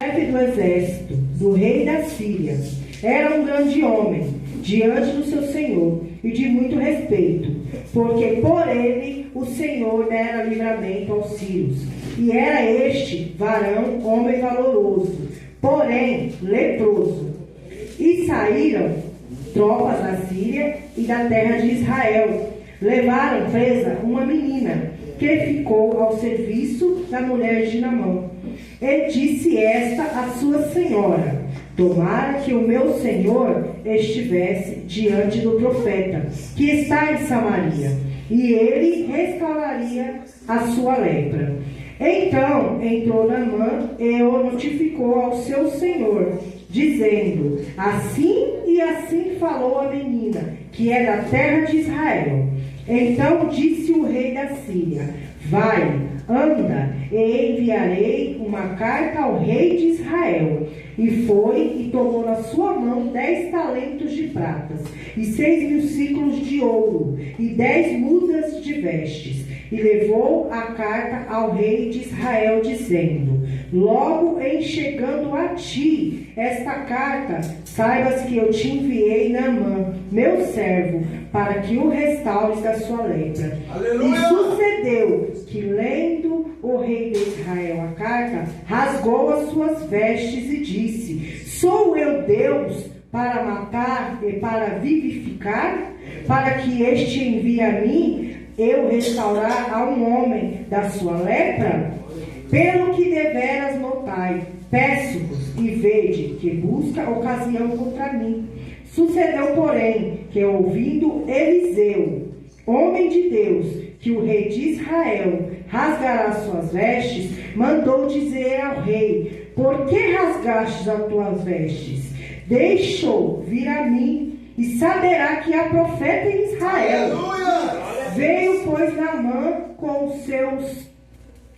chefe do exército do rei da Síria era um grande homem diante do seu senhor e de muito respeito, porque por ele o Senhor dera livramento aos sírios. E era este varão homem valoroso, porém leproso. E saíram tropas da Síria e da terra de Israel. Levaram presa uma menina, que ficou ao serviço da mulher de Naamã. E disse esta à sua senhora: tomara que o meu senhor estivesse diante do profeta, que está em Samaria, e ele restauraria a sua lepra. Então entrou Naamã e o notificou ao seu senhor, dizendo: assim e assim falou a menina, que é da terra de Israel. Então disse o rei da Síria: vai, anda, e enviarei uma carta ao rei de Israel. E foi e tomou na sua mão 10 talentos de pratas, e 6.000 ciclos de ouro, e 10 mudas de vestes. E levou a carta ao rei de Israel, dizendo: logo em chegando a ti esta carta, saibas que eu te enviei Naamã, meu servo, para que o restaures da sua lepra. Aleluia! E sucedeu que, lendo o rei de Israel a carta, rasgou as suas vestes e disse: sou eu Deus para matar e para vivificar, para que este envie a mim eu restaurar a um homem da sua lepra? Pelo que deveras notai, peço-vos e vede que busca ocasião contra mim. Sucedeu, porém, que ouvindo Eliseu, homem de Deus, que o rei de Israel rasgará suas vestes, mandou dizer ao rei: por que rasgastes as tuas vestes? Deixou vir a mim, e saberá que há profeta em Israel. Aleluia! Veio, pois, Naamã com os seus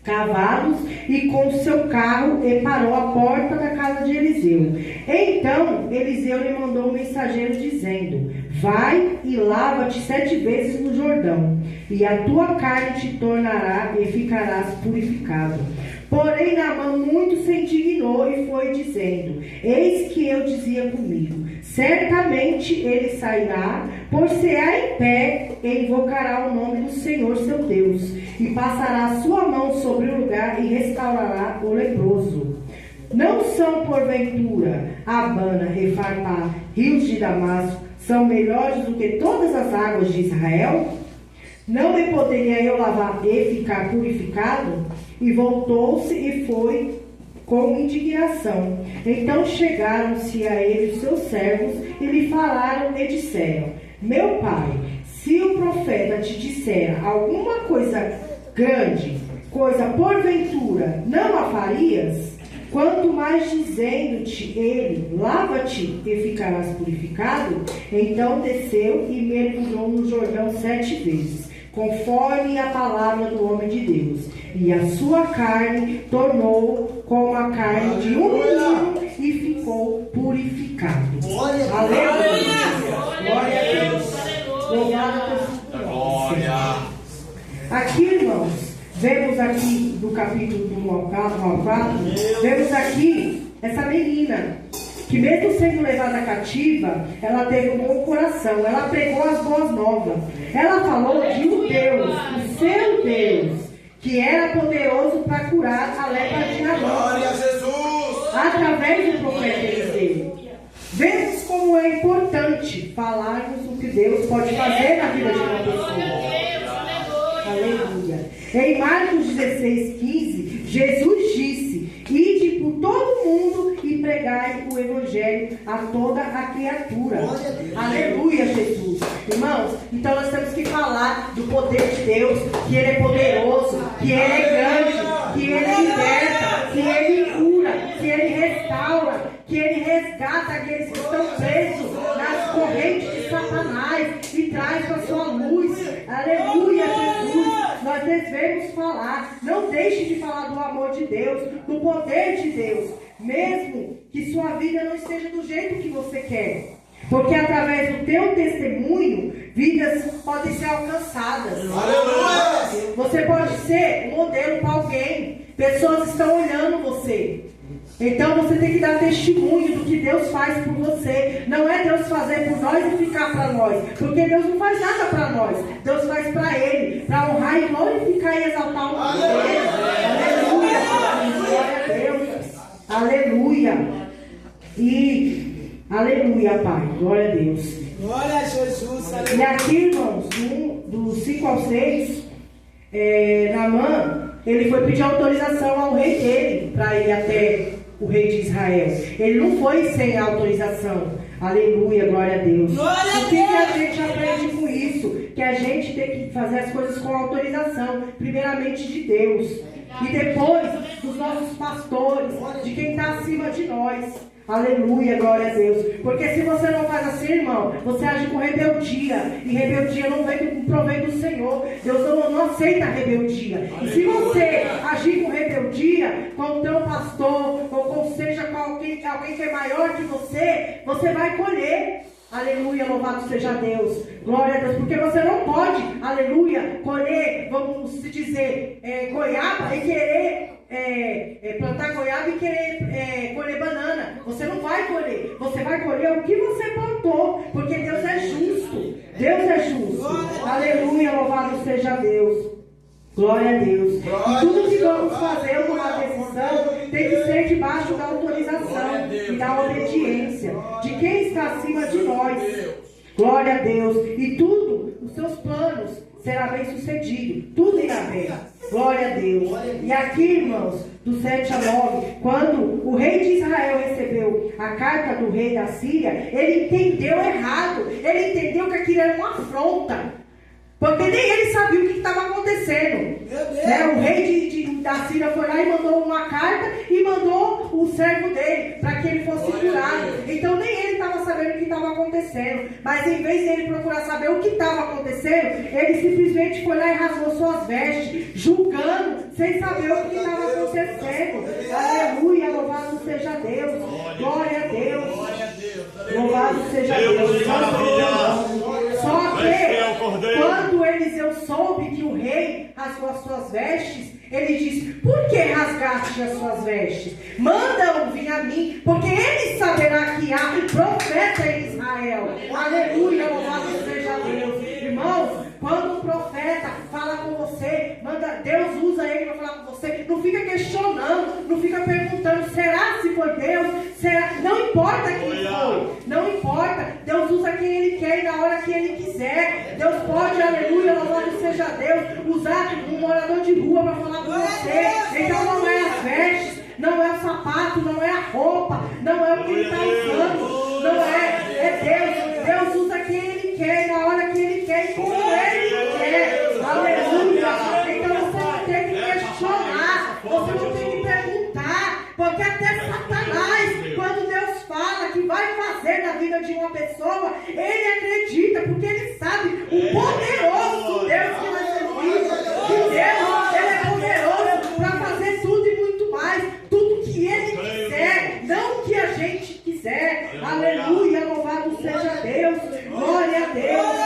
cavalos e com o seu carro, e parou à porta da casa de Eliseu. Então Eliseu lhe mandou um mensageiro, dizendo: vai e lava-te 7 vezes no Jordão, e a tua carne te tornará e ficarás purificado. Porém Naamã muito se indignou e foi dizendo: eis que eu dizia comigo, certamente ele sairá, pôr-se-á em pé e invocará o nome do Senhor seu Deus, e passará a sua mão sobre o lugar e restaurará o leproso. Não são porventura Abana, Refarpá, rios de Damasco, são melhores do que todas as águas de Israel? Não me poderia eu lavar e ficar purificado? E voltou-se e foi com indignação. Então chegaram-se a ele os seus servos e lhe falaram e disseram: meu pai, se o profeta te disser alguma coisa grande, coisa porventura, não a farias? Quanto mais dizendo-te ele: lava-te e ficarás purificado? Então desceu e mergulhou no Jordão 7 vezes, conforme a palavra do homem de Deus, e a sua carne tornou como a carne de um menino e ficou purificado. Aleluia! Glória a Deus! Louvado a Deus! Aqui, irmãos, vemos aqui do capítulo 1 ao 4, vemos aqui essa menina, que mesmo sendo levada cativa, ela teve um bom coração, ela pregou as boas novas, ela falou de um Deus, o seu Deus, que era poderoso para curar a lepra de Naamã. Glória a Jesus! Através do profeta Eliseu. Vemos como é importante falarmos o que Deus pode fazer na vida de uma pessoa. Aleluia! Em Marcos 16:15, Jesus disse: ide por todo mundo e pregai o evangelho a toda a criatura. Aleluia, Jesus. Irmãos, então nós temos que falar do poder de Deus, que Ele é poderoso, que Ele é grande, que Ele liberta, que Ele cura, que Ele restaura, que Ele resgata aqueles que estão presos nas correntes de Satanás e traz para a sua luz. Aleluia, Jesus. Nós devemos falar, não deixe de falar do amor de Deus, do poder de Deus, mesmo que sua vida não esteja do jeito que você quer, porque através do teu testemunho, vidas podem ser alcançadas. Aleluia! Você pode ser um modelo para alguém, pessoas estão olhando você. Então você tem que dar testemunho do que Deus faz por você. Não é Deus fazer por nós e ficar para nós. Porque Deus não faz nada para nós. Deus faz para Ele. Para honrar e glorificar e exaltar o nome dele. Aleluia. Glória a Deus. Aleluia. E aleluia, Pai. Glória a Deus. Glória a Jesus. Aleluia. E aqui, irmãos, do 5 ao 6, Naamã, ele foi pedir autorização ao rei dele para ir até o rei de Israel. Ele não foi sem autorização. Aleluia, glória a Deus. O que a gente aprende com isso? Que a gente tem que fazer as coisas com autorização, primeiramente de Deus, e depois dos nossos pastores, de quem está acima de nós. Aleluia, glória a Deus. Porque se você não faz assim, irmão, você age com rebeldia. E rebeldia não vem com proveito do Senhor. Deus não aceita a rebeldia. E se você agir com rebeldia, com o teu pastor, ou seja, com alguém que é maior que você vai colher. Aleluia, louvado seja Deus. Glória a Deus. Porque você não pode, aleluia, colher, vamos se dizer, goiaba e querer plantar goiaba e querer colher banana. Você não vai colher. Você vai colher o que você plantou. Porque Deus é justo. Deus é justo. Aleluia, louvado seja Deus. Glória a Deus. E tudo que vamos fazer, uma decisão, tem que ser debaixo da autorização e da obediência de quem está acima de nós. Glória a Deus. E tudo, os seus planos, será bem sucedido. Tudo irá bem. Glória a Deus. E aqui, irmãos, do 7 a 9, quando o rei de Israel recebeu a carta do rei da Síria, ele entendeu errado. Ele entendeu que aquilo era uma afronta. Porque nem ele sabia o que estava acontecendo. O rei da Síria foi lá e mandou uma carta e mandou o servo dele para que ele fosse curado. Então nem ele estava sabendo o que estava acontecendo. Mas em vez de ele procurar saber o que estava acontecendo, ele simplesmente foi lá e rasgou suas vestes, julgando, sem saber o que estava acontecendo. Aleluia, louvado seja Deus. Glória a Deus. Louvado seja Deus. Só que quando Eliseu soube que o rei rasgou as suas vestes, ele disse: por que rasgaste as suas vestes? Manda-o vir a mim, porque ele saberá que há profeta em Israel. Aleluia, louvado seja Deus. Irmãos, quando um profeta fala com você, Deus usa ele para falar com você. Não fica questionando, não fica perguntando: será se foi Deus? Será? Não importa quem foi, não importa. Deus usa quem ele quer e na hora que ele quiser. Deus pode, aleluia, louvado seja Deus, usar um morador de rua para falar com você. Então não é as vestes, não é o sapato, não é a roupa, não é o que ele está usando, não é Deus. Deus usa quem ele quer, na hora que ele quer e como ele quer. Aleluia. Então você não tem que questionar, você não tem que perguntar, porque até Satanás, quando Deus fala que vai fazer na vida de uma pessoa, ele acredita, porque ele sabe o poderoso Deus que nós servimos. Que Deus, ele é poderoso para fazer tudo e muito mais, tudo que ele quiser, não o que a gente quiser. Aleluia, louvado seja Deus. Glória a Deus.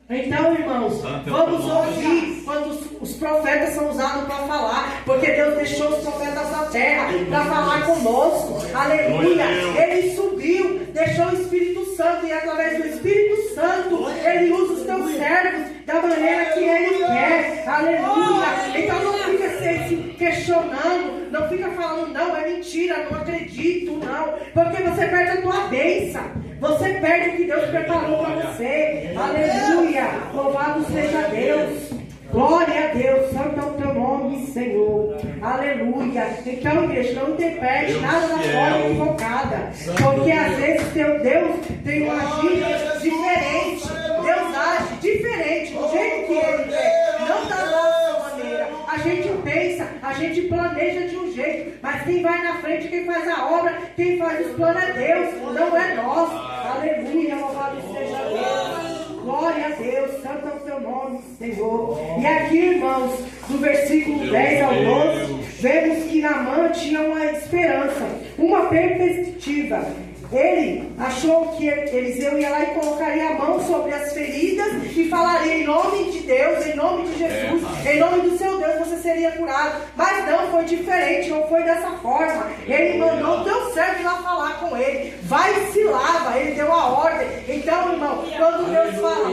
Então, irmãos, vamos ouvir quando os profetas são usados para falar, porque Deus deixou os profetas na terra para falar conosco. Aleluia. Ele subiu, deixou o Espírito Santo, e através do Espírito Santo ele usa os teus servos da maneira que ele quer. Aleluia. Então não fica se questionando, não fica falando: não, é mentira, não acredito, não, porque você perde a tua bênção. Você perde o que Deus preparou para você. Aleluia. Louvado seja Deus. Glória a Deus. Santo é o teu nome, Senhor. Aleluia. Então, igreja, não interprete nada da forma equivocada. Porque às vezes teu Deus tem um agir diferente. Deus age diferente, do jeito que ele quer, não da nossa maneira. A gente pensa, a gente planeja de um jeito, mas quem vai na frente, quem faz a obra, quem faz os planos é Deus, não é nós. Aleluia, louvado seja Deus. Glória a Deus, santo é o teu nome, Senhor. E aqui, irmãos, do versículo 10 ao 12, vemos que Naamã tinha uma esperança, uma perspectiva. Ele achou que Eliseu ia lá e colocaria a mão sobre as feridas e falaria em nome de Deus, em nome de Jesus, em nome do seu Deus você seria curado. Mas não, foi diferente, não foi dessa forma. Ele mandou o teu servo ir lá falar com ele. Vai e se lava, ele deu a ordem. Então, irmão, quando Deus fala,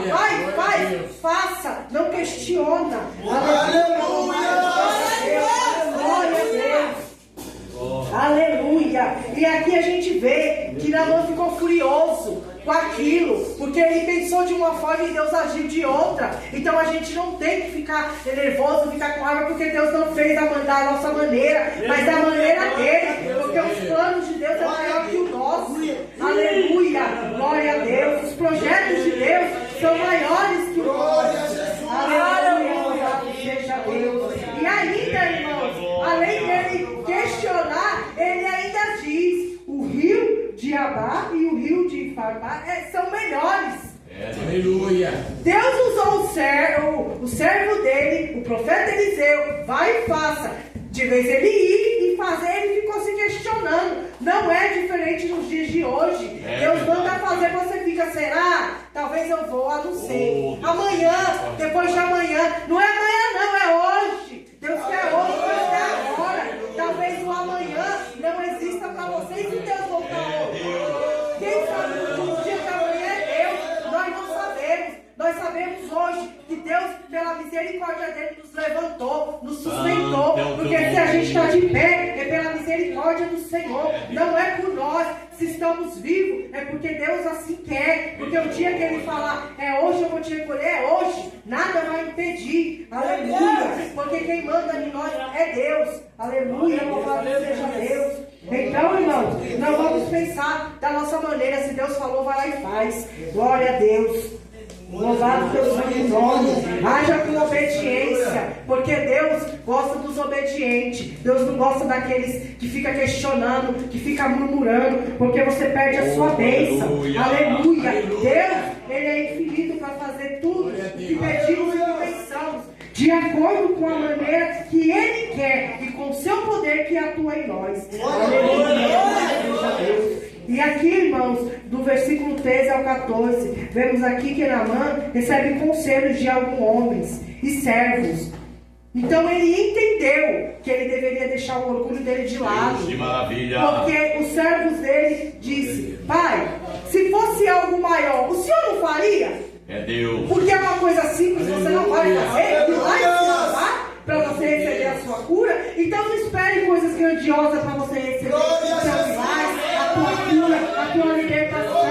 vai, faça, não questiona. Aleluia! Glória a Deus! Aleluia! E aqui a gente vê que Naamã ficou furioso com aquilo, porque ele pensou de uma forma e Deus agiu de outra. Então a gente não tem que ficar nervoso, ficar com raiva, porque Deus não fez da nossa maneira, mas da maneira dele, porque os planos de Deus é maior que o nosso. Aleluia! Glória a Deus! Os projetos de Deus são maiores que o nosso. Aleluia! Louvado seja Deus! E ainda, irmãos, além dele questionar, ele ainda diz: o rio de Abá e o rio de Farbá são melhores. Aleluia. Deus usou o servo dele, o profeta Eliseu, vai e faça. De vez ele ir e fazer, ele ficou se questionando. Não é diferente nos dias de hoje. Deus manda fazer, você fica, será? Talvez eu vou, não sei. Amanhã, depois de amanhã. Não é amanhã não, é hoje. Deus quer hoje, Deus quer agora. Talvez o amanhã não exista para vocês e Deus voltar hoje. Quem sabe o dia de amanhã é Deus? Nós não sabemos. Nós sabemos hoje que Deus, pela misericórdia dele, nos levantou, nos sustentou. Porque se a gente está de pé, é pela misericórdia do Senhor. Não é por nós. Se estamos vivos, é porque Deus assim quer. Porque o dia que Ele falar, é hoje eu vou te recolher, é hoje, nada vai impedir. Aleluia. Porque quem manda em nós é Deus. Aleluia. Louvado seja Deus. Então, irmãos, não vamos pensar da nossa maneira. Se Deus falou, vai lá e faz. Glória a Deus. Louvado Deus seu nome. Haja com obediência, porque Deus gosta dos obedientes. Deus não gosta daqueles que ficam questionando, que ficam murmurando, porque você perde a sua bênção. Aleluia. Deus, Ele é infinito para fazer tudo que pedimos e que pensamos, de acordo com a maneira que Ele quer e com o seu poder que atua em nós. Aleluia. E aqui, irmãos, do versículo 13 ao 14, vemos aqui que Naamã recebe conselhos de alguns homens e servos. Então ele entendeu que ele deveria deixar o orgulho dele de lado. Que maravilha! Porque os servos dele disse: pai, se fosse algo maior, o senhor não faria? É Deus. Porque é uma coisa simples, você não vai fazer, e vai se lavar para você receber a sua cura. Então não espere coisas grandiosas para você receber o seu milagre, a tua cura, a tua libertação.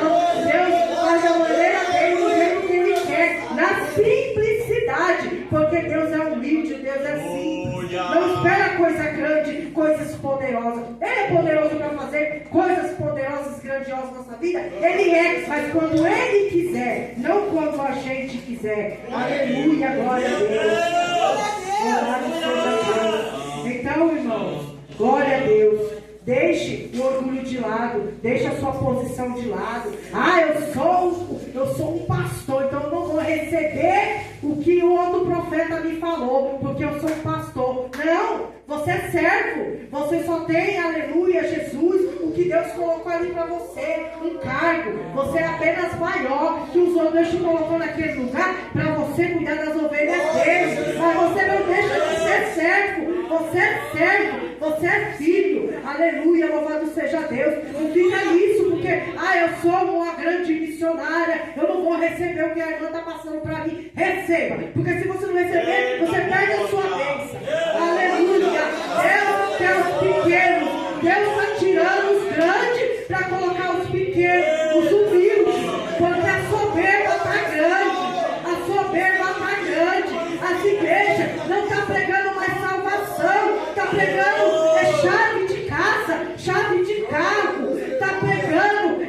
Deus faz da maneira dele, do jeito que Ele quer, na simplicidade, porque Deus é humilde, Deus é simples. Não espera coisa grande, coisas poderosas. Ele é poderoso para fazer coisas poderosas, grandiosas na nossa vida. Ele é, mas quando Ele quiser, não quando a gente quiser. Aleluia, glória a Deus. Então, irmãos, glória a Deus. Deixe o orgulho de lado, deixe a sua posição de lado. Eu sou um pastor, então eu não vou receber o que o outro profeta me falou, porque eu sou um pastor. Não, você é servo, você só tem, aleluia, Jesus, o que Deus colocou ali para você, um cargo. Você é apenas maior que os outros. Deus te colocou naquele lugar para você cuidar das ovelhas dele. Mas você não deixa de ser servo, você é servo, você é filho. Aleluia, louvado seja Deus. Não fica nisso, porque eu sou uma grande missionária, eu não vou receber o que a irmã está passando para mim. Receba, porque se você não receber, você perde a sua bênção. Aleluia. Deus quer os pequenos. Deus está tirando os grandes para colocar os pequenos, os humildes, porque a soberba está grande. A soberba está grande. As igrejas não estão pregando mais salvação, está pregando chave de casa, chave de carro, está pregando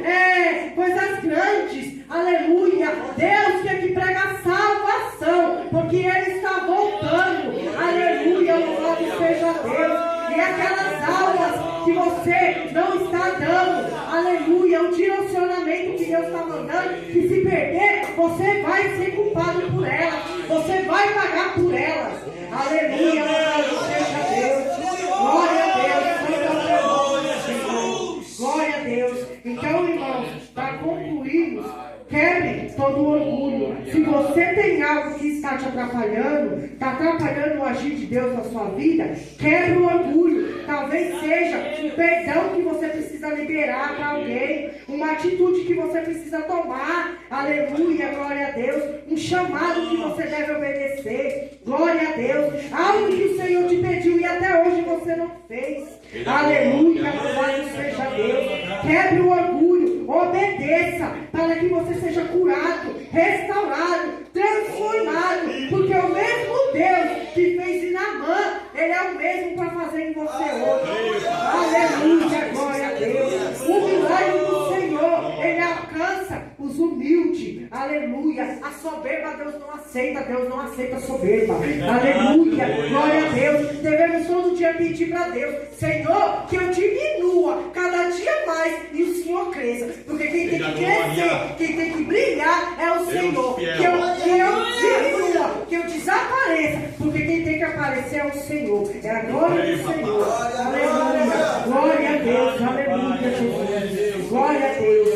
coisas grandes. Aleluia. Deus quer que prega salvação, porque Ele está voltando. Aleluia, louvado seja Deus. E aquelas aulas que você não está dando, aleluia, o direcionamento que Deus está mandando, que se perder, você vai ser culpado por elas, você vai pagar por elas. Aleluia, louvado seja Deus. todo orgulho. Se você tem algo que está te atrapalhando, está atrapalhando o agir de Deus na sua vida, quebre o orgulho. Talvez seja um perdão que você precisa liberar para alguém, uma atitude que você precisa tomar, aleluia, glória a Deus, um chamado que você deve obedecer, glória a Deus, algo que o Senhor te pediu e até hoje você não fez, aleluia, louvado seja Deus. Quebre o orgulho, obedeça, para que você seja curado, restaurado, transformado, porque o mesmo Deus que fez em Naamã, Ele é o mesmo para fazer em você hoje. Aleluia, glória a Deus. O milagre do Senhor, Ele alcança os humildes. Aleluia. A soberba Deus não aceita soberba. Aleluia, glória a Deus. Devemos todo dia pedir para Deus: Senhor, que eu diminua cada dia mais e o Senhor cresça. Porque quem tem que crescer, quem tem que brilhar é o Senhor. Que eu diminua, que eu desapareça. Porque quem tem que aparecer é o Senhor. É a glória do Senhor. Aleluia. Glória a Deus. Aleluia, Jesus. Glória a Deus.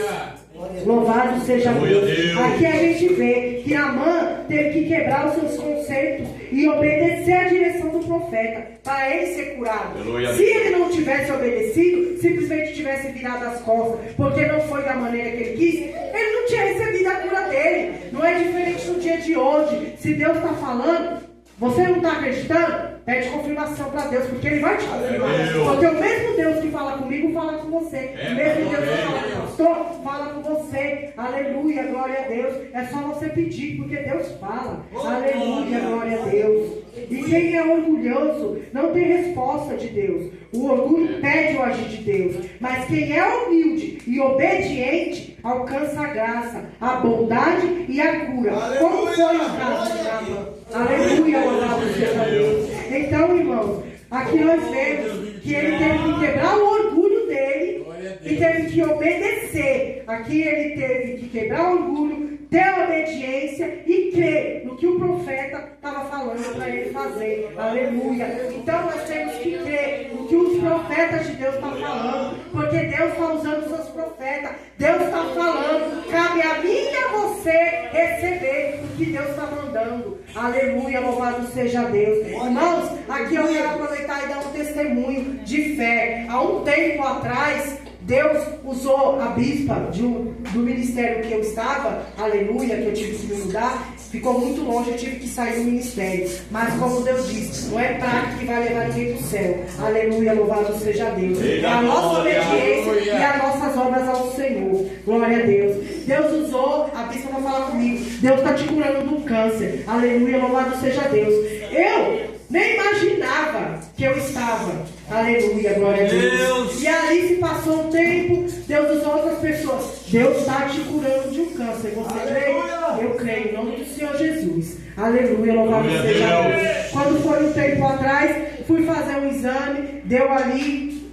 Louvado seja Deus. Aqui a gente vê que Naamã teve que quebrar os seus conceitos e obedecer a direção do profeta para ele ser curado. Se ele não tivesse obedecido, simplesmente tivesse virado as costas, porque não foi da maneira que ele quis, ele não tinha recebido a cura dele. Não é diferente no dia de hoje. Se Deus está falando, você não está acreditando? Pede confirmação para Deus, porque Ele vai te confirmar. Porque o mesmo Deus que fala comigo, fala com você. O mesmo Deus que fala com o pastor, fala com você. Aleluia, glória a Deus. É só você pedir, porque Deus fala. Aleluia, glória a Deus. E quem é orgulhoso não tem resposta de Deus. O orgulho pede o agir de Deus. Mas quem é humilde e obediente alcança a graça, a bondade e a cura. Como foi o caso de Naamã? Aleluia, louvado seja Deus. Então, irmãos, aqui nós vemos que ele teve que quebrar o orgulho dele e teve que obedecer. Aqui ele teve que quebrar o orgulho, ter obediência e crer no que o profeta estava falando para ele fazer. Aleluia. Então nós temos que crer no que os profetas de Deus estão falando, porque Deus está usando os seus profetas. Deus está falando, cabe a mim e a você receber o que Deus está mandando. Aleluia, louvado seja Deus. Irmãos, aqui eu quero aproveitar e dar um testemunho de fé. Há um tempo atrás, Deus usou a bispa do ministério que eu estava, aleluia, que eu tive que me mudar, ficou muito longe, eu tive que sair do ministério. Mas como Deus disse, não é prática que vai levar ninguém para o céu. Aleluia, louvado seja Deus. É a nossa obediência e as nossas obras ao Senhor. Glória a Deus. Deus usou a bispa para falar comigo. Deus está te curando de um câncer. Aleluia, louvado seja Deus. Eu nem imaginava que eu estava. Aleluia, glória a Deus. E ali se passou um tempo, Deus usou outras pessoas. Deus está te curando de um câncer. Você crê? Eu creio, em nome do Senhor Jesus. Aleluia, louvado seja Deus. Quando foi um tempo atrás, fui fazer um exame, deu ali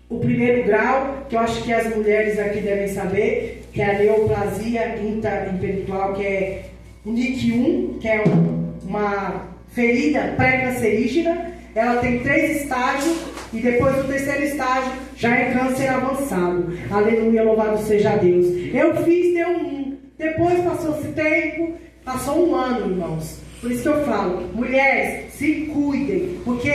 o primeiro grau, que eu acho que as mulheres aqui devem saber, que é a neoplasia intra-impericular, que é o NIC1, que é uma ferida pré-cancerígena. Ela tem 3 estágios e depois do 3º estágio já é câncer avançado. Aleluia, louvado seja Deus. Eu fiz, deu 1. Depois passou-se tempo, passou 1 ano, irmãos. Por isso que eu falo, mulheres, se cuidem, porque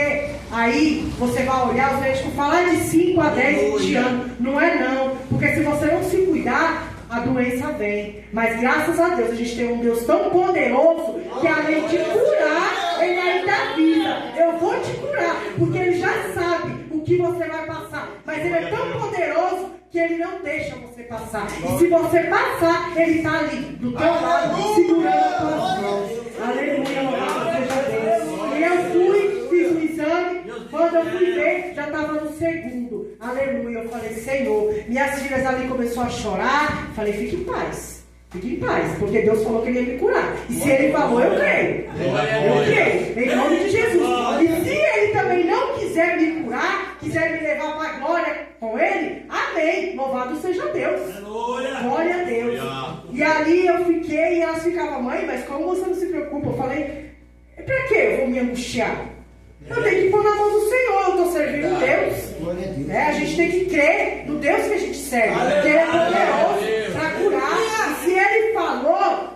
aí você vai olhar, os médicos falar de 5 a 10, 20 anos. Não é não, porque se você não se cuidar, a doença vem. Mas graças a Deus, a gente tem um Deus tão poderoso que além de curar, Ele ainda avisa: eu vou te curar, porque Ele já sabe o que você vai passar. Mas Ele é tão poderoso que Ele não deixa você passar. E se você passar, Ele está ali, do teu lado, segurando as tuas mãos. Aleluia, louvado seja Deus. E eu fui, fiz o exame. Quando eu fui ver, já estava no 2º. Aleluia, eu falei: Senhor. Minhas filhas ali começaram a chorar. Falei: fique em paz. Fique em paz, porque Deus falou que Ele ia me curar. E se Ele falou, eu creio. Eu creio, em nome de Jesus. E se Ele também não quiser me curar, quiser me levar para a glória com Ele, amém. Louvado seja Deus. Glória a Deus. E ali eu fiquei, e elas ficavam: mãe, mas como você não se preocupa? Eu falei: para que eu vou me angustiar? Eu tenho que pôr na mão do Senhor, eu estou servindo Deus. A gente tem que crer no Deus que a gente serve, porque Ele é poderoso para curar. E se Ele falou,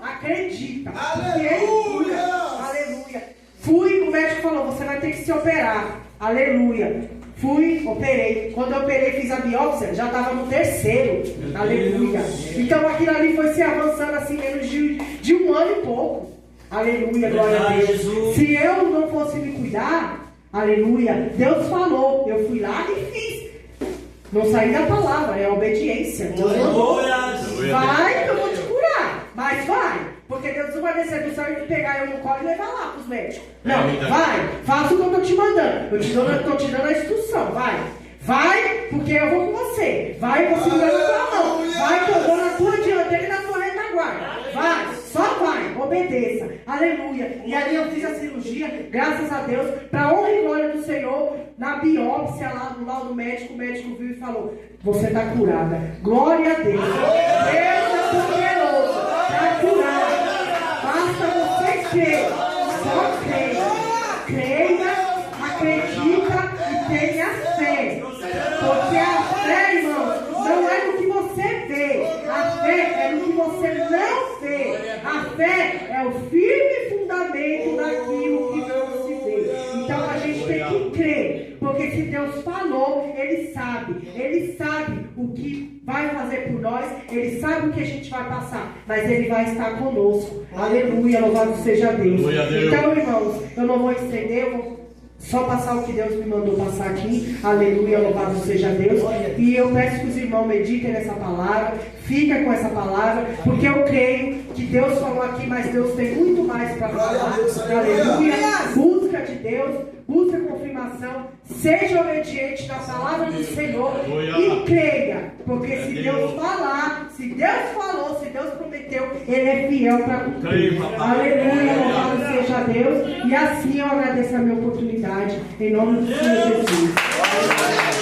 operar. Aleluia. Fui, operei. Quando eu operei, fiz a biópsia, já estava no 3º. Aleluia. Então aquilo ali foi se avançando assim, menos de 1 ano e pouco. Aleluia, glória a Deus. Se eu não fosse me cuidar, aleluia, Deus falou. Eu fui lá e fiz. Não saí da palavra, é a obediência. Deus mandou. Vai que eu vou te curar. Mas vai. Porque Deus não vai descer do céu e pegar eu no colo e levar lá para os médicos. Não, vai, faça o que eu estou te mandando. Eu estou te dando a instrução, vai. Vai, porque eu vou com você. Vai, eu vou segurar na tua mão. Vai, que eu vou na tua dianteira e na tua retaguarda. Vai, só vai, obedeça. Aleluia. E ali eu fiz a cirurgia, graças a Deus, para honra e glória do Senhor. Na biópsia lá do lado do médico, o médico viu e falou: você está curada. Glória a Deus. Deus é poderoso para curar. Basta você crer. Só creia. Creia, acredita e tenha fé. Porque a fé, irmão, não é no que você vê. A fé é no que você não vê. A fé é o firme fundamento daquilo que não se vê. Então a gente tem que crer. Porque se Deus falou, Ele sabe o que vai fazer por nós, Ele sabe o que a gente vai passar, mas Ele vai estar conosco. Aleluia, louvado seja Deus. Então, irmãos, eu não vou estender, eu vou só passar o que Deus me mandou passar aqui. Aleluia, louvado seja Deus. E eu peço que os irmãos meditem nessa palavra, fica com essa palavra, porque eu creio que Deus falou aqui, mas Deus tem muito mais para falar. Aleluia, busca de Deus, busca confirmação, seja obediente na palavra do Senhor e creia, porque se Deus falar, se Deus falou, se Deus prometeu, Ele é fiel para cumprir. Aleluia, louvado seja Deus. E assim eu agradeço a minha oportunidade, em nome do Senhor Jesus.